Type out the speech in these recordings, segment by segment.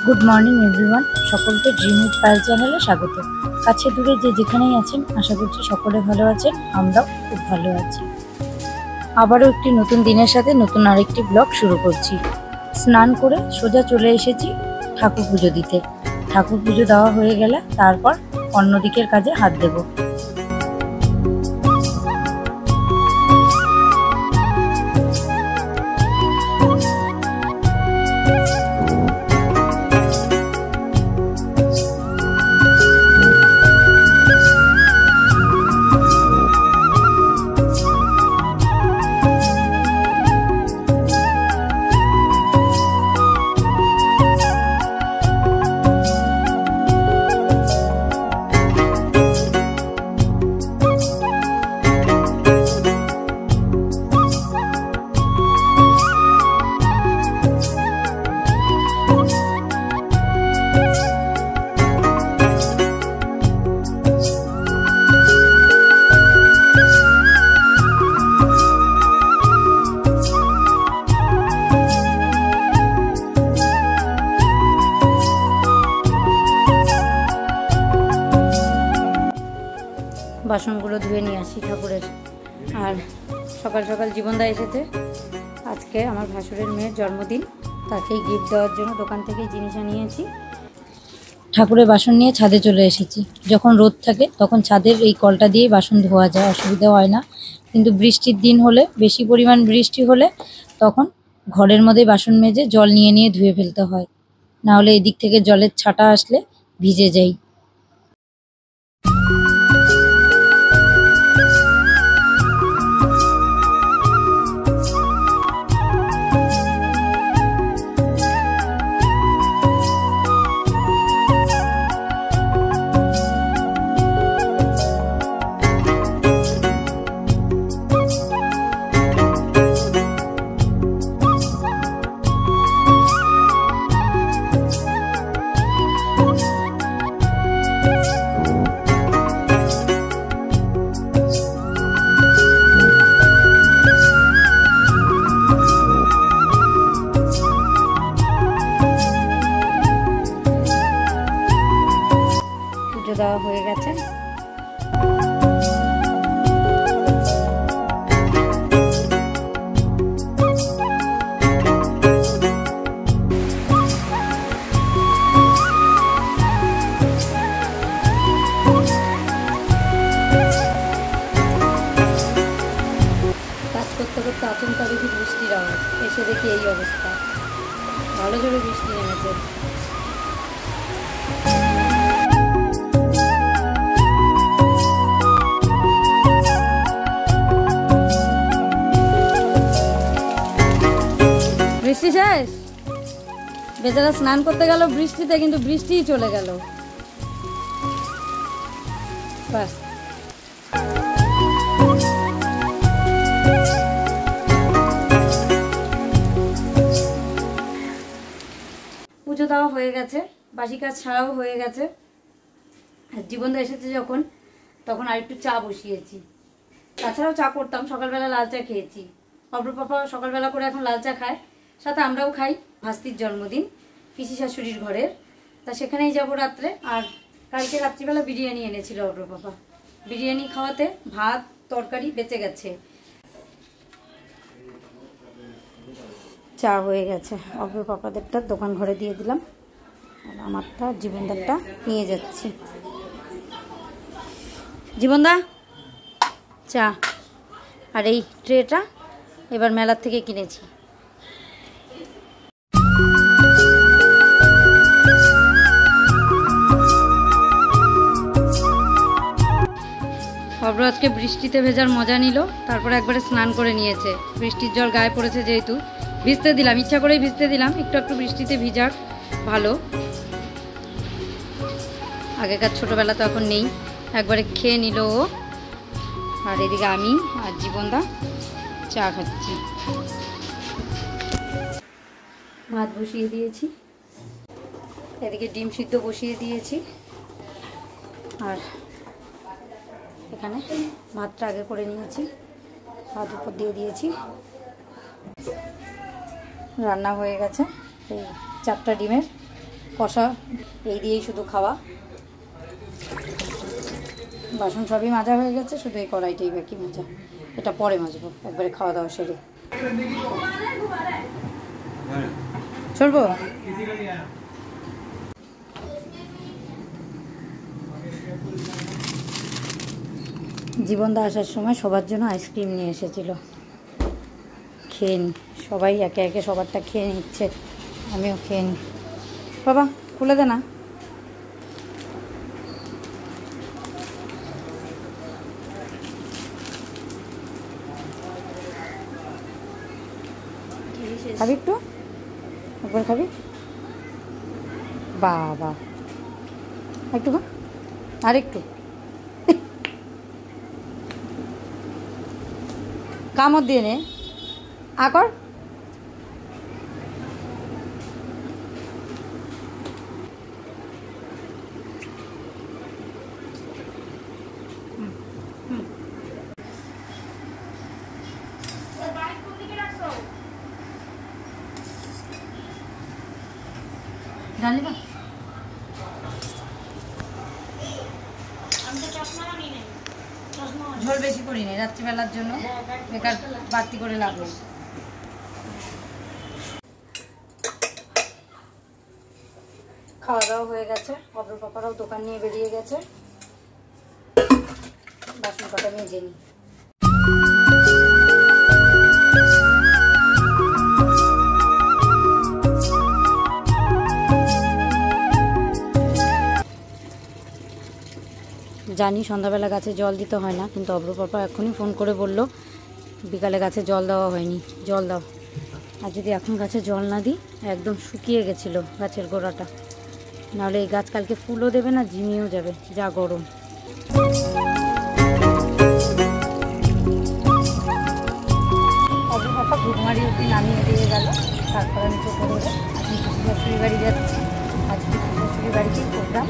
Good morning everyone, সকলকে dream with Payel চ্যানেলে স্বাগত। কাছে দূরে যে যেখানেই আছেন, আশা করছি সকলে ভালো আছেন, আমরাও খুব ভালো আছি। আবারও একটি নতুন দিনের সাথে নতুন আরেকটি ব্লগ শুরু করছি। স্নান করে সোজা চলে এসেছি ঠাকুর পুজো দিতে। ঠাকুর পুজো দেওয়া হয়ে গেলে তারপর অন্য দিকের কাজে হাত দেব। বাসনগুলো ধুয়ে নিয়ে আসি ঠাকুরের। আর সকাল সকাল জীবনদা এসেছে। আজকে আমার ভাসুরের মেয়ের জন্মদিন, তাকেই গিফট দেওয়ার জন্য দোকান থেকে জিনিস আনিয়েছি। ঠাকুরের বাসন নিয়ে ছাদে চলে এসেছি। যখন রোদ থাকে তখন ছাদের এই কলটা দিয়ে বাসন ধোয়া যায়, অসুবিধা হয় না। কিন্তু বৃষ্টির দিন হলে, বেশি পরিমাণ বৃষ্টি হলে তখন ঘরের মধ্যে বাসন মেজে জল নিয়ে নিয়ে ধুয়ে ফেলতে হয়, না হলে এদিক থেকে জলের ছাটা আসলে ভিজে যায়। দেওয়া হয়ে গেছে। কাজ করতে করতে আচমকা দেখি বৃষ্টির আওয়াজ, এসে দেখি এই অবস্থা। ভালো জোরে বৃষ্টি নেমেছে। বৃষ্টি শেষ, বেচারা স্নান করতে গেল বৃষ্টিতে, কিন্তু বৃষ্টিই চলে গেল। বাস পুজো দেওয়া হয়ে গেছে, বাসি কাজ ছাড়াও হয়ে গেছে। জীবনদা এসেছে যখন, তখন আরেকটু চা বসিয়েছি। তাছাড়াও চা করতাম, সকালবেলা লাল চা খেয়েছি। অব্র পাপা সকালবেলা করে এখন লাল চা খায়, সাথে আমরাও খাই। ভাস্তির জন্মদিন পিসি শাশুড়ির ঘরের, তা সেখানেই যাবো রাত্রে। আর কালকে রাত্রিবেলা বিরিয়ানি এনেছিল অব্র পাপা, বিরিয়ানি খাওয়াতে ভাত তরকারি বেঁচে গেছে। চা হয়ে গেছে। অব্র পাপাদেরটা দোকান ঘরে দিয়ে দিলাম, আর আমারটা জীবনদারটা নিয়ে যাচ্ছি। জীবনদা চা, আর এই ট্রেটা এবার মেলার থেকে কিনেছি। অব্র আজকে বৃষ্টিতে ভেজার মজা নিল, তারপরে একবারে স্নান করে নিয়েছে। বৃষ্টির জল গায়ে পড়েছে যেহেতু, ভিজতে দিলাম, ইচ্ছা করেই ভিজতে দিলাম, একটু একটু বৃষ্টিতে ভিজাক ভালো। আগেকার ছোটবেলা তো এখন নেই, একবারে খেয়ে নিল ও। আর এদিকে আমি আর জীবনদা চা খাচ্ছি। ভাত বসিয়ে দিয়েছি, এদিকে ডিম সিদ্ধ বসিয়ে দিয়েছি, আর এখানে ভাতটা আগে করে নিয়েছি, ভাত উপর দিয়ে দিয়েছি। রান্না হয়ে গেছে। এই 4টা ডিমের কষা, এই দিয়েই শুধু খাওয়া। বাসন সবই মাজা হয়ে গেছে, শুধু এই কড়াইটাই বাকি মাজা। এটা পরে মাজবো একবারে খাওয়া দাওয়া সেরে। চলবো। জীবনদা আসার সময় সবার জন্য আইসক্রিম নিয়ে এসেছিল, খেয়ে নি। সবাই একে একে সবারটা খেয়ে নিচ্ছে, আমিও খেয়ে নি। বাবা খুলে দে না। খাবি একটু, একবার খাবি? বাবা একটু খা, আর একটু। কামড় দিয়ে নে, আকর। ডালিবা ঝোল বেশি করি নি রাত্রিবেলার জন্য, বেকার বাড়তি করে লাগবে। খাওয়া দাওয়া হয়ে গেছে, অব্র পাপারাও দোকান নিয়ে বেরিয়ে গেছে। বাসন কটা মেজে নি। জানি সন্ধ্যাবেলা গাছে জল দিতে হয় না, কিন্তু অব্র পাপা এখনই ফোন করে বলল বিকালে গাছে জল দেওয়া হয়নি, জল দাও। আর যদি এখন গাছে জল না দিই, একদম শুকিয়ে গেছিল গাছের গোড়াটা, নাহলে এই গাছ কালকে ফুলও দেবে না, ঝিমিয়েও যাবে, যা গরম। অব্র পাপা ঘুঘমারি অব্দি নামিয়ে দিয়ে গেল, তারপর আমি চোখে ধরে আজকে শ্বশুরি বাড়ি যাচ্ছি। আজকে শ্বশুরি বাড়িতেই প্রোগ্রাম।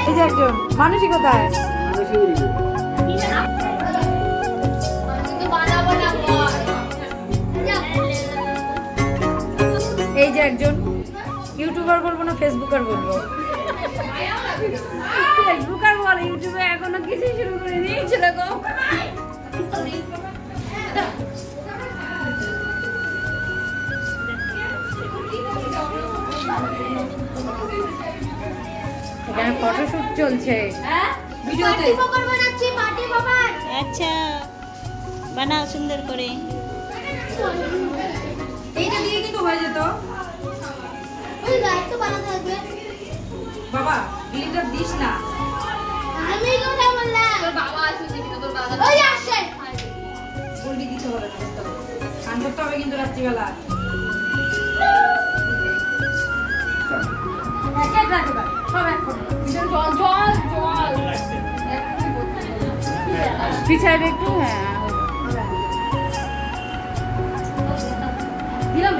এই যে একজন মানুষই কোথায়, এই যে একজন ইউটিউবার বলবো না ফেসবুকার বলবো? ফেসবুকার বল, ইউটিউবে এখনো কিছু শুরু করে দিয়েছিল গো। এখানে ফটোশুট চলছে। আচ্ছা বানাও সুন্দর করে। এইটা দিয়ে কিন্তু হয়ে যেত বাবা, গ্লিটার দিস না। আমি কথা বললাম, তোর বাবা আসছে কিন্তু তোর বাবা ওই আসছে, বলবি দিতে হবে, কান করতে হবে কিন্তু রাত্রিবেলা। পিছাইবে একটু, হ্যাঁ দিলাম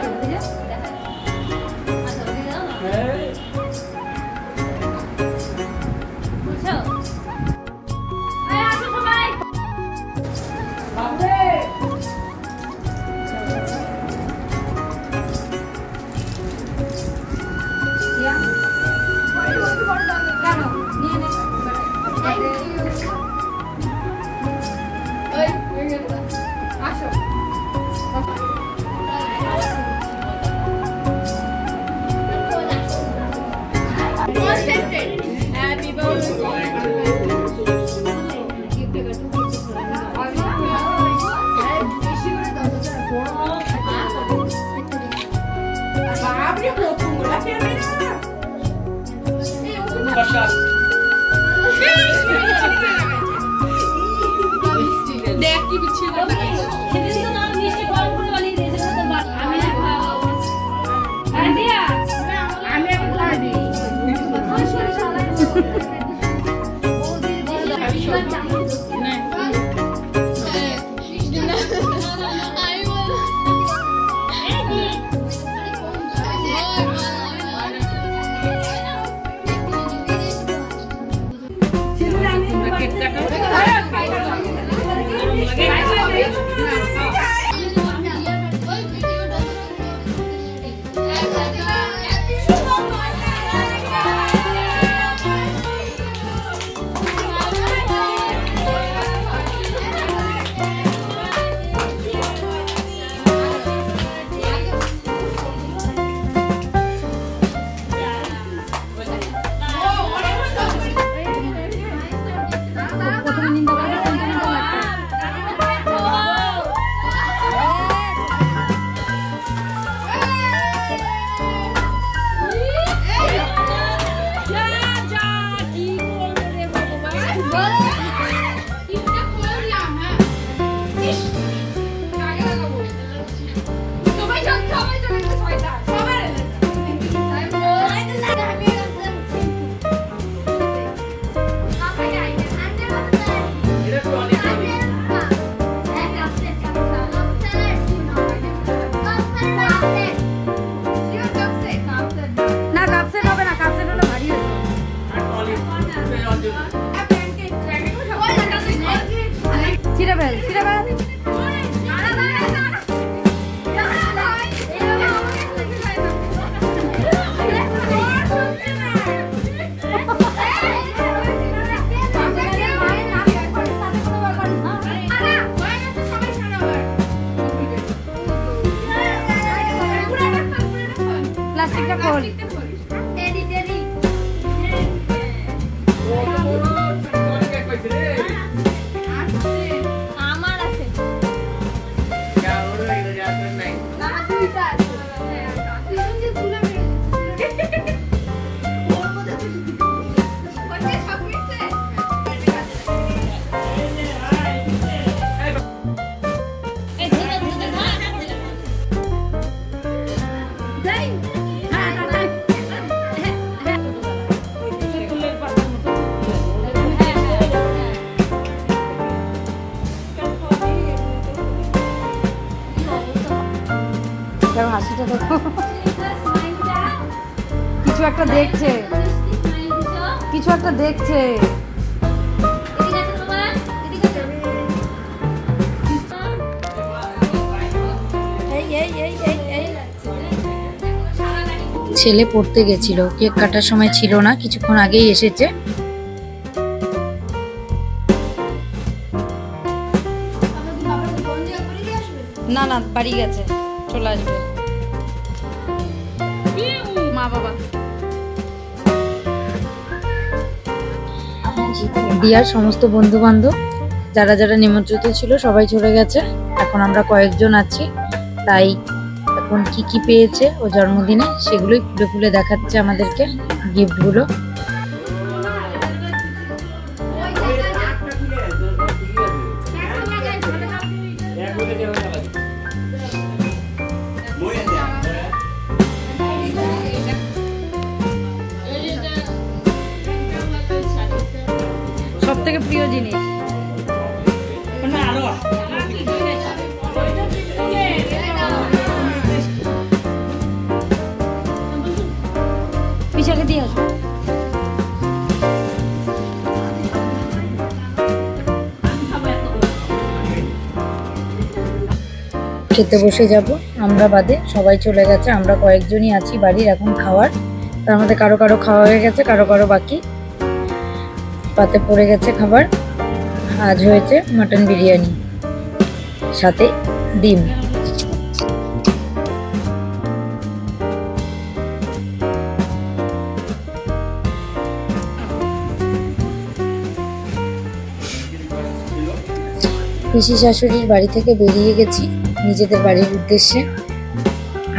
প্লাস্টিকটা খোল। টেডি টেডি আমার আছে না দুইটা আছে তুই খুলে ওর মধ্যে কোথায় সব মিশছে এই ধরে ধরে ধর যাই হ্যাঁ হ্যাঁ দেখো হাসিটা দেখো, কিছু একটা দেখছে, কিছু একটা দেখছে। ছেলে পড়তে গেছিল, কেক কাটার সময় ছিল না, কিছুক্ষণ আগেই এসেছে। না না বাড়ি গেছে, চলে আসবে মা বাবা। দিয়ার সমস্ত বন্ধু বান্ধব যারা যারা নিমন্ত্রিত ছিল সবাই চলে গেছে, এখন আমরা কয়েকজন আছি। তাই এখন কি কি পেয়েছে ও জন্মদিনে সেগুলোই খুলে খুলে দেখাচ্ছে আমাদেরকে, গিফটগুলো। সব থেকে প্রিয় জিনিস পিছাকে দিয়ে আসো। খেতে বসে যাব আমরা বাদে, সবাই চলে গেছে, আমরা কয়েকজনই আছি বাড়ির এখন খাওয়ার। তার মধ্যে কারো কারো খাওয়া হয়ে গেছে, কারো কারো বাকি। পাতে পড়ে গেছে খাবার। আজ হয়েছে মটন বিরিয়ানি, সাথে ডিম। পিসি শাশুড়ির বাড়ি থেকে বেরিয়ে গেছি নিজেদের বাড়ির উদ্দেশ্যে।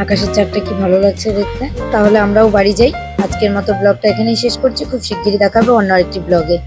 আকাশের চাঁদটা কি ভালো লাগছে দেখতে। তাহলে আমরাও বাড়ি যাই। আজকের মতো ব্লগটা এখানেই শেষ করছি, খুব শিগগিরই দেখা হবে অন্য আরেকটি ব্লগে।